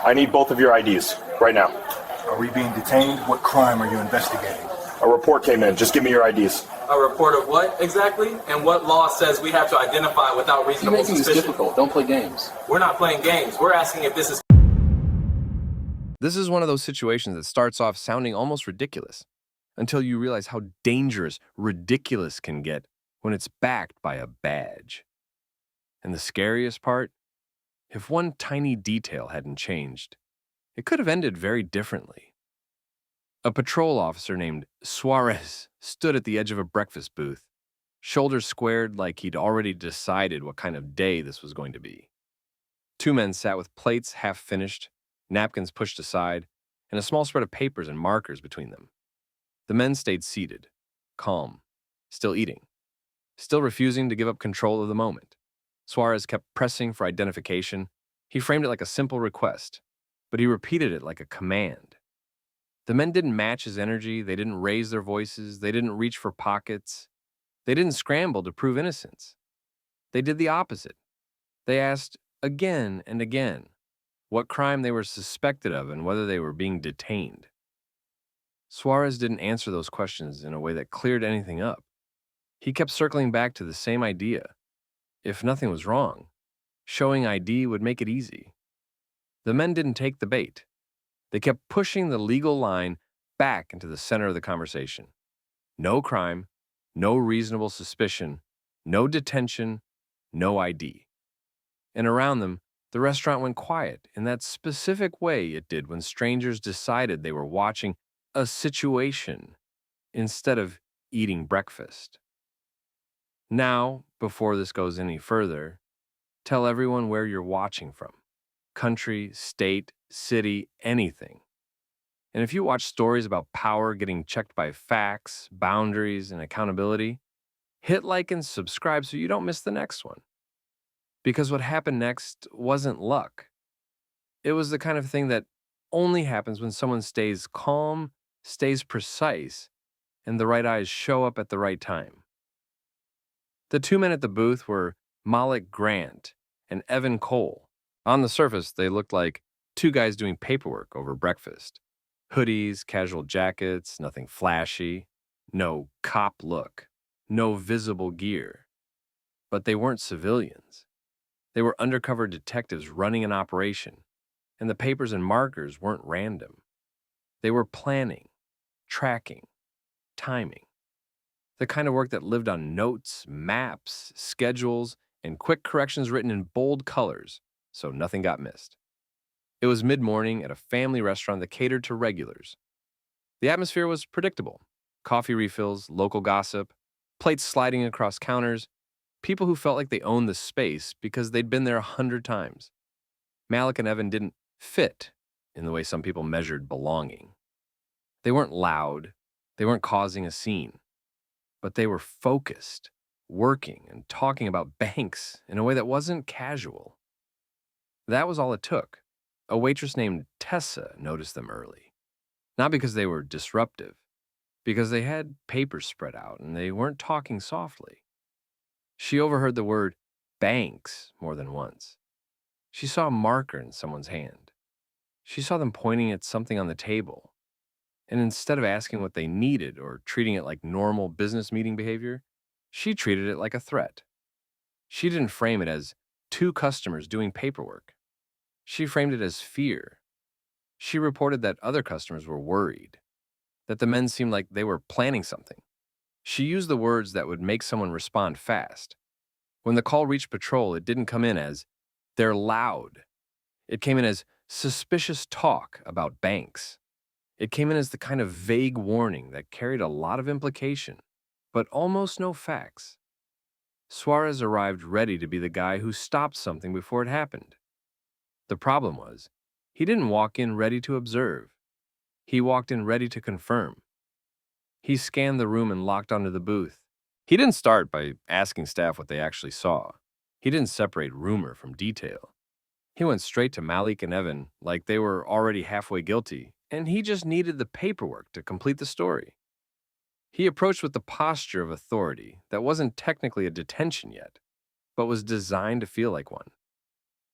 I need both of your IDs right now. Are we being detained? What crime are you investigating? A report came in. Just give me your IDs. A report of what exactly? And what law says we have to identify without reasonable You're making suspicion? this difficult. Don't play games. We're not playing games. We're asking if this is... This is one of those situations that starts off sounding almost ridiculous until you realize how dangerous ridiculous can get when it's backed by a badge. And the scariest part? If one tiny detail hadn't changed, it could have ended very differently. A patrol officer named Suarez stood at the edge of a breakfast booth, shoulders squared like he'd already decided what kind of day this was going to be. Two men sat with plates half finished, napkins pushed aside, and a small spread of papers and markers between them. The men stayed seated, calm, still eating, still refusing to give up control of the moment. Suarez kept pressing for identification. He framed it like a simple request, but he repeated it like a command. The men didn't match his energy, they didn't raise their voices, they didn't reach for pockets, they didn't scramble to prove innocence. They did the opposite. They asked again and again what crime they were suspected of and whether they were being detained. Suarez didn't answer those questions in a way that cleared anything up. He kept circling back to the same idea. If nothing was wrong, showing ID would make it easy. The men didn't take the bait. They kept pushing the legal line back into the center of the conversation. No crime, no reasonable suspicion, no detention, no ID. And around them, the restaurant went quiet in that specific way it did when strangers decided they were watching a situation instead of eating breakfast. Now, before this goes any further, tell everyone where you're watching from. Country, state, city, anything. And if you watch stories about power getting checked by facts, boundaries, and accountability, hit like and subscribe so you don't miss the next one. Because what happened next wasn't luck. It was the kind of thing that only happens when someone stays calm, stays precise, and the right eyes show up at the right time. The two men at the booth were Malik Grant and Evan Cole. On the surface, they looked like two guys doing paperwork over breakfast. Hoodies, casual jackets, nothing flashy, no cop look, no visible gear. But they weren't civilians. They were undercover detectives running an operation, and the papers and markers weren't random. They were planning, tracking, timing. The kind of work that lived on notes, maps, schedules, and quick corrections written in bold colors, so nothing got missed. It was mid-morning at a family restaurant that catered to regulars. The atmosphere was predictable. Coffee refills, local gossip, plates sliding across counters, people who felt like they owned the space because they'd been there 100 times. Malik and Evan didn't fit in the way some people measured belonging. They weren't loud, they weren't causing a scene, but they were focused, working and talking about banks in a way that wasn't casual. That was all it took. A waitress named Tessa noticed them early. Not because they were disruptive, because they had papers spread out and they weren't talking softly. She overheard the word banks more than once. She saw a marker in someone's hand. She saw them pointing at something on the table. And instead of asking what they needed or treating it like normal business meeting behavior, she treated it like a threat. She didn't frame it as two customers doing paperwork. She framed it as fear. She reported that other customers were worried, that the men seemed like they were planning something. She used the words that would make someone respond fast. When the call reached patrol, it didn't come in as, "They're loud." It came in as suspicious talk about banks. It came in as the kind of vague warning that carried a lot of implication, but almost no facts. Suarez arrived ready to be the guy who stopped something before it happened. The problem was, he didn't walk in ready to observe. He walked in ready to confirm. He scanned the room and locked onto the booth. He didn't start by asking staff what they actually saw. He didn't separate rumor from detail. He went straight to Malik and Evan like they were already halfway guilty, and he just needed the paperwork to complete the story. He approached with the posture of authority that wasn't technically a detention yet, but was designed to feel like one.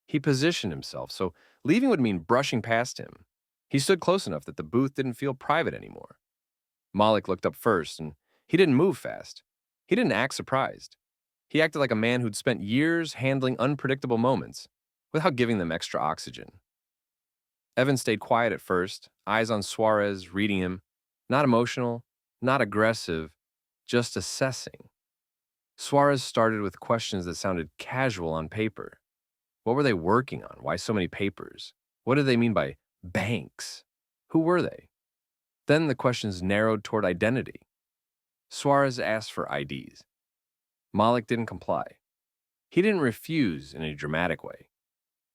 He positioned himself so Leaving would mean brushing past him. He stood close enough that the booth didn't feel private anymore. Malik looked up first, and he didn't move fast. He didn't act surprised. He acted like a man who'd spent years handling unpredictable moments without giving them extra oxygen. Evan stayed quiet at first, eyes on Suarez, reading him. Not emotional, not aggressive, just assessing. Suarez started with questions that sounded casual on paper. What were they working on? Why so many papers? What did they mean by banks? Who were they? Then the questions narrowed toward identity. Suarez asked for IDs. Malik didn't comply. He didn't refuse in a dramatic way.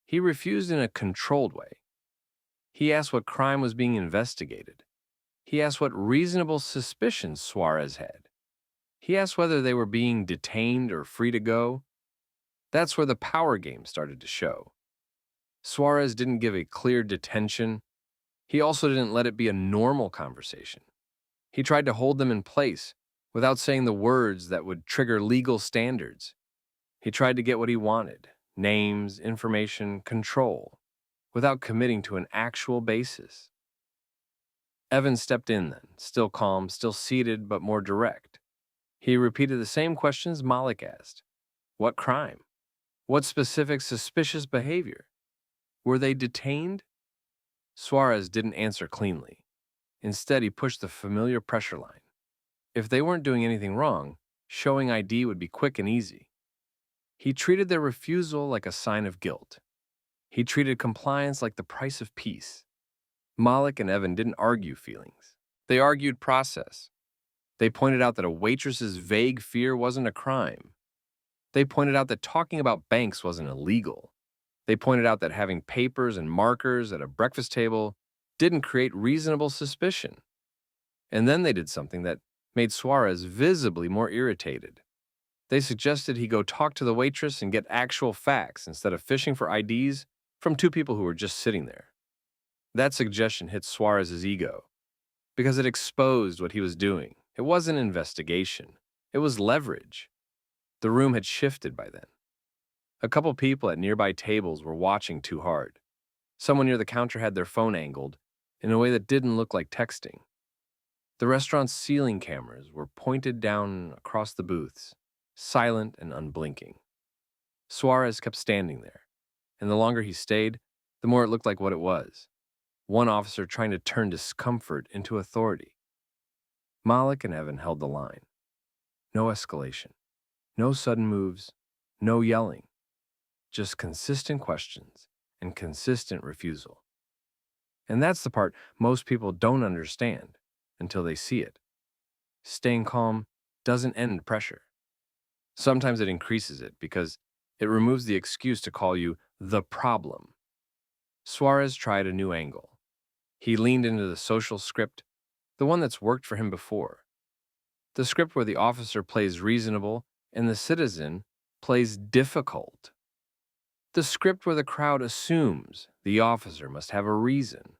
He refused in a controlled way. He asked what crime was being investigated. He asked what reasonable suspicions Suarez had. He asked whether they were being detained or free to go. That's where the power game started to show. Suarez didn't give a clear detention. He also didn't let it be a normal conversation. He tried to hold them in place without saying the words that would trigger legal standards. He tried to get what he wanted: names, information, control, without committing to an actual basis. Evan stepped in then, still calm, still seated, but more direct. He repeated the same questions Malik asked. What crime? What specific suspicious behavior? Were they detained? Suarez didn't answer cleanly. Instead, he pushed the familiar pressure line. If they weren't doing anything wrong, showing ID would be quick and easy. He treated their refusal like a sign of guilt. He treated compliance like the price of peace. Malik and Evan didn't argue feelings. They argued process. They pointed out that a waitress's vague fear wasn't a crime. They pointed out that talking about banks wasn't illegal. They pointed out that having papers and markers at a breakfast table didn't create reasonable suspicion. And then they did something that made Suarez visibly more irritated. They suggested he go talk to the waitress and get actual facts instead of fishing for IDs from two people who were just sitting there. That suggestion hit Suarez's ego because it exposed what he was doing. It wasn't an investigation. It was leverage. The room had shifted by then. A couple people at nearby tables were watching too hard. Someone near the counter had their phone angled in a way that didn't look like texting. The restaurant's ceiling cameras were pointed down across the booths, silent and unblinking. Suarez kept standing there, and the longer he stayed, the more it looked like what it was: one officer trying to turn discomfort into authority. Malik and Evan held the line. No escalation, no sudden moves, no yelling. Just consistent questions and consistent refusal. And that's the part most people don't understand until they see it. Staying calm doesn't end pressure. Sometimes it increases it because it removes the excuse to call you the problem. Suarez tried a new angle. He leaned into the social script, the one that's worked for him before. The script where the officer plays reasonable and the citizen plays difficult. The script where the crowd assumes the officer must have a reason.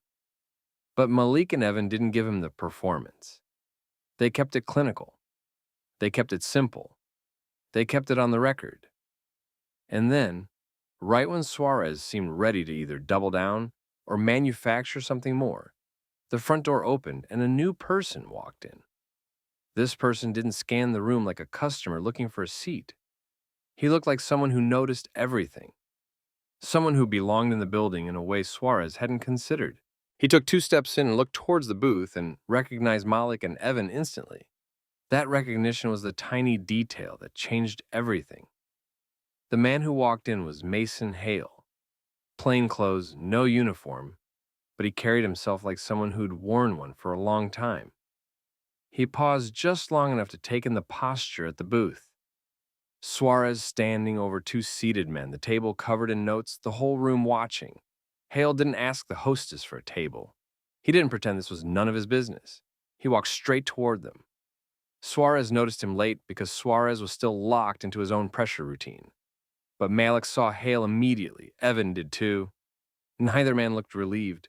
But Malik and Evan didn't give him the performance. They kept it clinical. They kept it simple. They kept it on the record. And then, right when Suarez seemed ready to either double down or manufacture something more, the front door opened and a new person walked in. This person didn't scan the room like a customer looking for a seat. He looked like someone who noticed everything. Someone who belonged in the building in a way Suarez hadn't considered. He took 2 steps in and looked towards the booth and recognized Malik and Evan instantly. That recognition was the tiny detail that changed everything. The man who walked in was Mason Hale. Plain clothes, no uniform, but he carried himself like someone who'd worn one for a long time. He paused just long enough to take in the posture at the booth. Suarez standing over 2 seated men, the table covered in notes, the whole room watching. Hale didn't ask the hostess for a table. He didn't pretend this was none of his business. He walked straight toward them. Suarez noticed him late because Suarez was still locked into his own pressure routine. But Malik saw Hale immediately. Evan did too. Neither man looked relieved.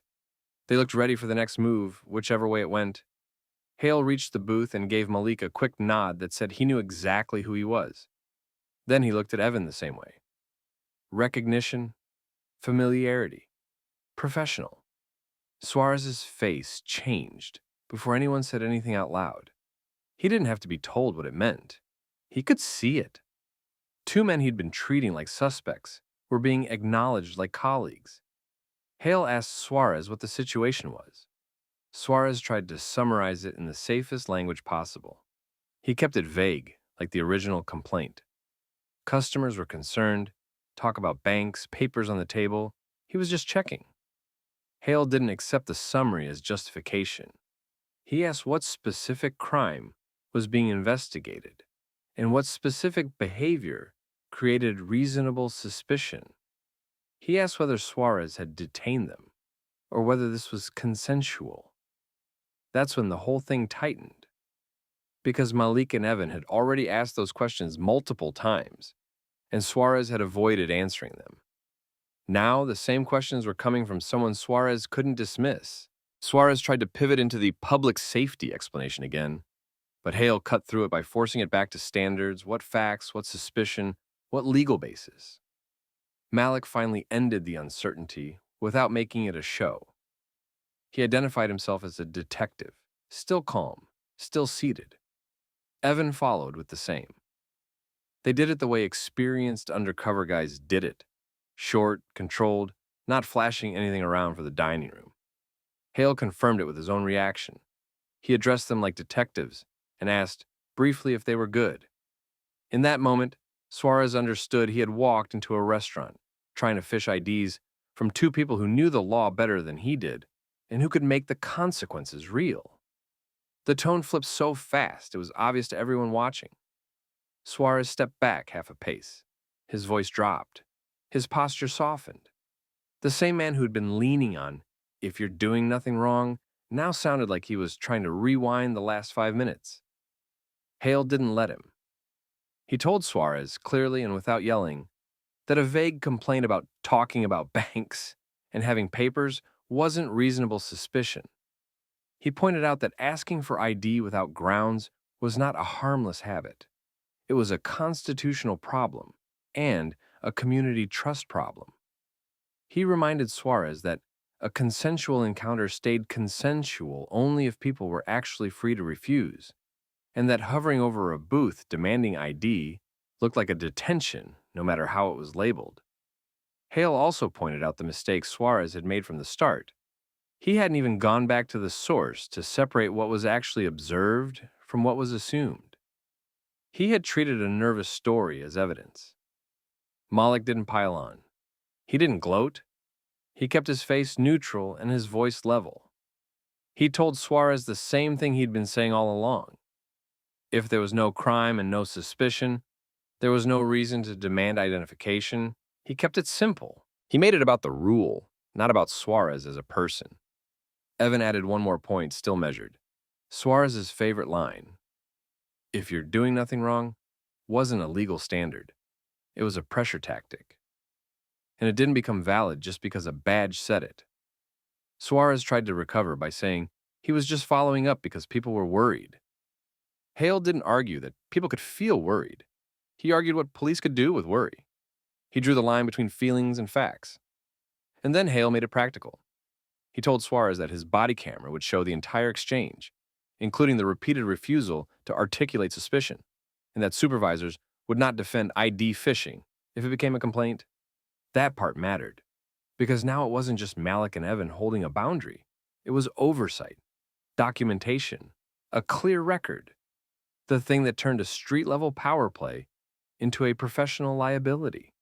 They looked ready for the next move, whichever way it went. Hale reached the booth and gave Malik a quick nod that said he knew exactly who he was. Then he looked at Evan the same way. Recognition, familiarity. professional. Suarez's face changed before anyone said anything out loud. He didn't have to be told what it meant. He could see it. Two men he'd been treating like suspects were being acknowledged like colleagues. Hale asked Suarez what the situation was. Suarez tried to summarize it in the safest language possible. He kept it vague, like the original complaint. Customers were concerned, talk about banks, papers on the table. He was just checking. Hale didn't accept the summary as justification. He asked what specific crime was being investigated and what specific behavior created reasonable suspicion. He asked whether Suarez had detained them or whether this was consensual. That's when the whole thing tightened, because Malik and Evan had already asked those questions multiple times, and Suarez had avoided answering them. Now, the same questions were coming from someone Suarez couldn't dismiss. Suarez tried to pivot into the public safety explanation again, but Hale cut through it by forcing it back to standards, what facts, what suspicion, what legal basis. Malik finally ended the uncertainty without making it a show. He identified himself as a detective, still calm, still seated. Evan followed with the same. They did it the way experienced undercover guys did it. Short, controlled, not flashing anything around for the dining room. Hale confirmed it with his own reaction. He addressed them like detectives and asked briefly if they were good. In that moment, Suarez understood he had walked into a restaurant, trying to fish IDs from two people who knew the law better than he did and who could make the consequences real. The tone flipped so fast it was obvious to everyone watching. Suarez stepped back half a pace. His voice dropped. His posture softened. The same man who'd been leaning on, "If you're doing nothing wrong," now sounded like he was trying to rewind the last 5 minutes. Hale didn't let him. He told Suarez, clearly and without yelling, that a vague complaint about talking about banks and having papers wasn't reasonable suspicion. He pointed out that asking for ID without grounds was not a harmless habit. It was a constitutional problem and a community trust problem. He reminded Suarez that a consensual encounter stayed consensual only if people were actually free to refuse, and that hovering over a booth demanding ID looked like a detention, no matter how it was labeled. Hale also pointed out the mistakes Suarez had made from the start. He hadn't even gone back to the source to separate what was actually observed from what was assumed. He had treated a nervous story as evidence. Malik didn't pile on. He didn't gloat. He kept his face neutral and his voice level. He told Suarez the same thing he'd been saying all along. If there was no crime and no suspicion, there was no reason to demand identification. He kept it simple. He made it about the rule, not about Suarez as a person. Evan added one more point, still measured. Suarez's favorite line, "If you're doing nothing wrong," wasn't a legal standard. It was a pressure tactic. And it didn't become valid just because a badge said it. Suarez tried to recover by saying he was just following up because people were worried. Hale didn't argue that people could feel worried. He argued what police could do with worry. He drew the line between feelings and facts. And then Hale made it practical. He told Suarez that his body camera would show the entire exchange, including the repeated refusal to articulate suspicion, and that supervisors would not defend ID phishing if it became a complaint. That part mattered, because now it wasn't just Malik and Evan holding a boundary. It was oversight, documentation, a clear record, the thing that turned a street-level power play into a professional liability.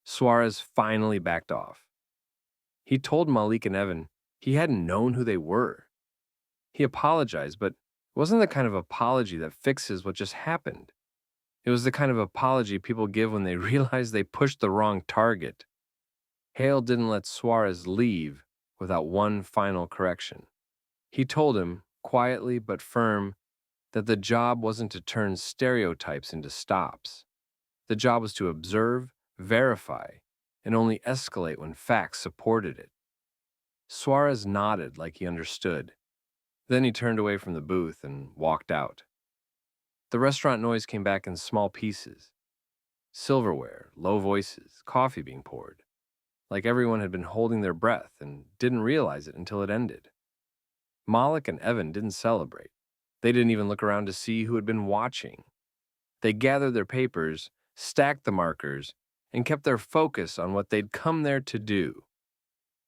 Suarez finally backed off. He told Malik and Evan he hadn't known who they were. He apologized, but it wasn't the kind of apology that fixes what just happened. It was the kind of apology people give when they realize they pushed the wrong target. Hale didn't let Suarez leave without one final correction. He told him, quietly but firm, that the job wasn't to turn stereotypes into stops. The job was to observe, verify, and only escalate when facts supported it. Suarez nodded like he understood. Then he turned away from the booth and walked out. The restaurant noise came back in small pieces. Silverware, low voices, coffee being poured. like everyone had been holding their breath and didn't realize it until it ended. Malik and Evan didn't celebrate. They didn't even look around to see who had been watching. They gathered their papers, stacked the markers, and kept their focus on what they'd come there to do.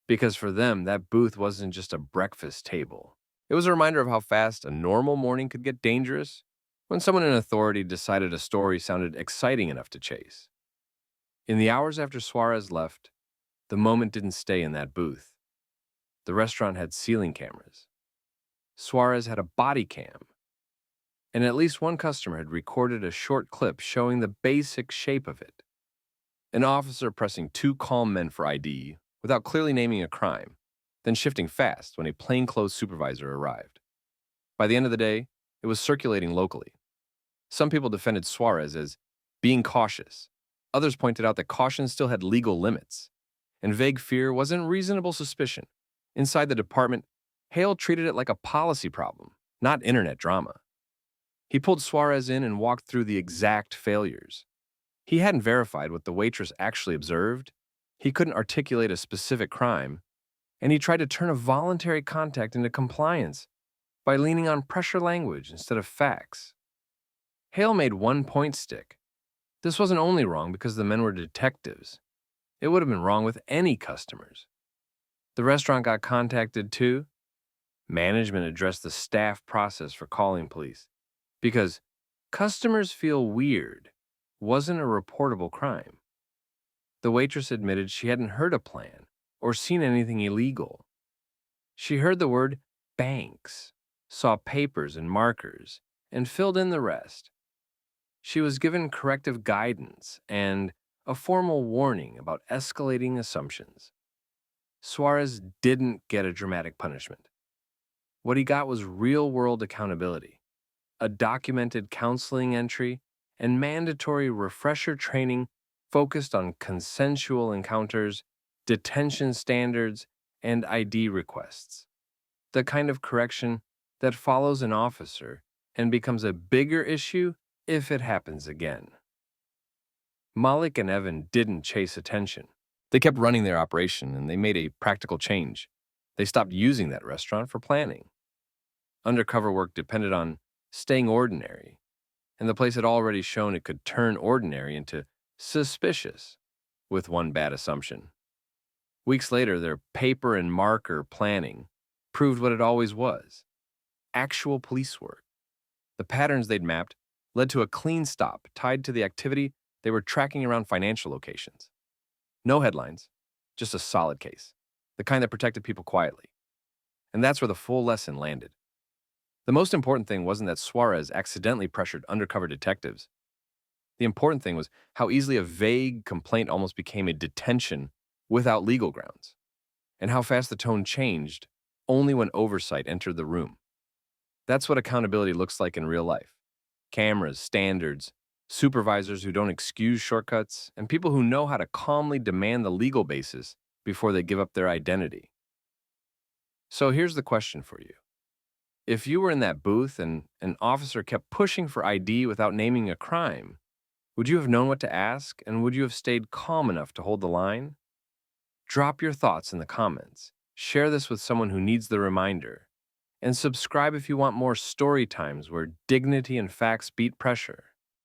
Because for them, that booth wasn't just a breakfast table. It was a reminder of how fast a normal morning could get dangerous when someone in authority decided a story sounded exciting enough to chase. In the hours after Suarez left, the moment didn't stay in that booth. The restaurant had ceiling cameras. Suarez had a body cam, and at least one customer had recorded a short clip showing the basic shape of it. An officer pressing two calm men for ID without clearly naming a crime, then shifting fast when a plainclothes supervisor arrived. By the end of the day, it was circulating locally. Some people defended Suarez as being cautious. Others pointed out that caution still had legal limits, and vague fear wasn't reasonable suspicion. Inside the department, Hale treated it like a policy problem, not internet drama. He pulled Suarez in and walked through the exact failures. He hadn't verified what the waitress actually observed, he couldn't articulate a specific crime, and he tried to turn a voluntary contact into compliance by leaning on pressure language instead of facts. Hale made one point stick. This wasn't only wrong because the men were detectives. It would have been wrong with any customers. The restaurant got contacted too. Management addressed the staff process for calling police because customers feel weird wasn't a reportable crime. The waitress admitted she hadn't heard a plan or seen anything illegal. She heard the word banks, saw papers and markers, and filled in the rest. She was given corrective guidance and a formal warning about escalating assumptions. Suarez didn't get a dramatic punishment. What he got was real-world accountability, a documented counseling entry, and mandatory refresher training focused on consensual encounters, detention standards, and ID requests. The kind of correction that follows an officer and becomes a bigger issue if it happens again. Malik and Evan didn't chase attention. They kept running their operation, and they made a practical change. They stopped using that restaurant for planning. Undercover work depended on staying ordinary, and the place had already shown it could turn ordinary into suspicious with one bad assumption. Weeks later, their paper and marker planning proved what it always was: actual police work. The patterns they'd mapped led to a clean stop tied to the activity they were tracking around financial locations. No headlines, just a solid case, the kind that protected people quietly. And that's where the full lesson landed. The most important thing wasn't that Suarez accidentally pressured undercover detectives. The important thing was how easily a vague complaint almost became a detention without legal grounds, and how fast the tone changed only when oversight entered the room. That's what accountability looks like in real life. Cameras, standards, supervisors who don't excuse shortcuts, and people who know how to calmly demand the legal basis before they give up their identity. So here's the question for you. If you were in that booth and an officer kept pushing for ID without naming a crime, would you have known what to ask, and would you have stayed calm enough to hold the line? Drop your thoughts in the comments, share this with someone who needs the reminder, and subscribe if you want more story times where dignity and facts beat pressure.